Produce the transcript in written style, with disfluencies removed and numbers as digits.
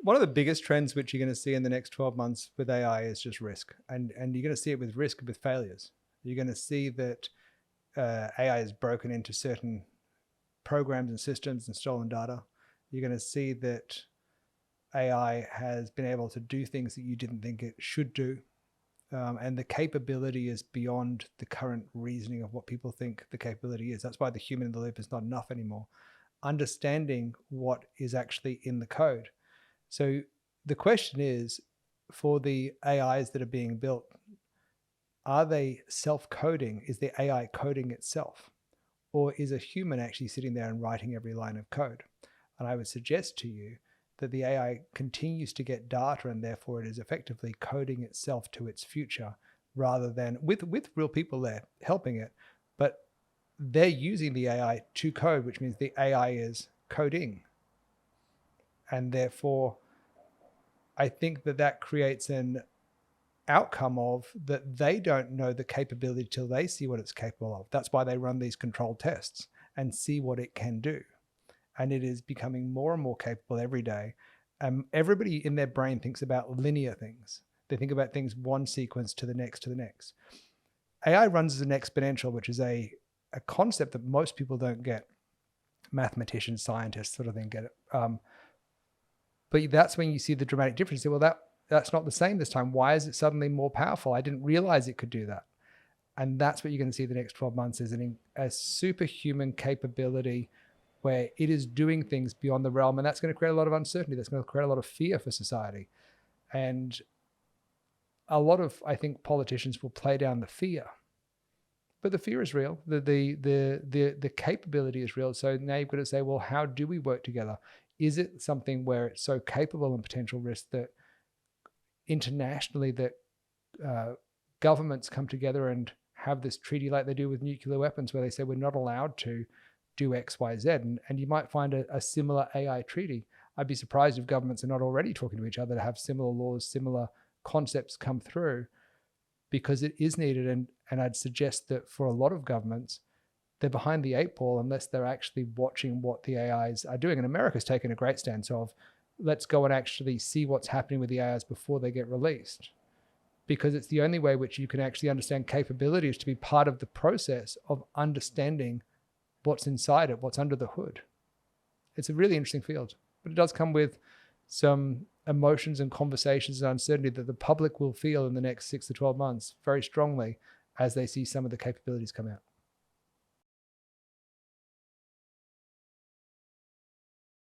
One of the biggest trends which you're going to see in the next 12 months with AI is just risk. And you're going to see it with risk, with failures. You're going to see that AI is broken into certain programs and systems and stolen data. You're going to see that AI has been able to do things that you didn't think it should do. And the capability is beyond the current reasoning of what people think the capability is. That's why the human in the loop is not enough anymore. Understanding what is actually in the code. So the question is, for the AIs that are being built, are they self-coding? Is the AI coding itself? Or is a human actually sitting there and writing every line of code? And I would suggest to you that the AI continues to get data and therefore it is effectively coding itself to its future rather than with real people there helping it. But they're using the AI to code, which means the AI is coding. And therefore, I think that creates an outcome of that they don't know the capability till they see what it's capable of. That's why they run these controlled tests and see what it can do. And it is becoming more and more capable every day. Everybody in their brain thinks about linear things. They think about things one sequence to the next to the next. AI runs as an exponential, which is a concept that most people don't get. Mathematicians, scientists sort of thing get it. But that's when you see the dramatic difference. You say, well, that's not the same this time. Why is it suddenly more powerful? I didn't realize it could do that. And that's what you're going to see the next 12 months is a superhuman capability where it is doing things beyond the realm. And that's going to create a lot of uncertainty. That's going to create a lot of fear for society. And a lot of, I think, politicians will play down the fear. But the fear is real. The capability is real. So now you've got to say, well, how do we work together? Is it something where it's so capable and potential risk that internationally that governments come together and have this treaty like they do with nuclear weapons where they say we're not allowed to do X, Y, Z. And you might find a similar AI treaty. I'd be surprised if governments are not already talking to each other to have similar laws, similar concepts come through, because it is needed. And I'd suggest that for a lot of governments, they're behind the eight ball unless they're actually watching what the AIs are doing. And America's taken a great stance of, let's go and actually see what's happening with the AIs before they get released. Because it's the only way which you can actually understand capabilities to be part of the process of understanding what's inside it, what's under the hood. It's a really interesting field, but it does come with some emotions and conversations and uncertainty that the public will feel in the next 6 to 12 months very strongly as they see some of the capabilities come out.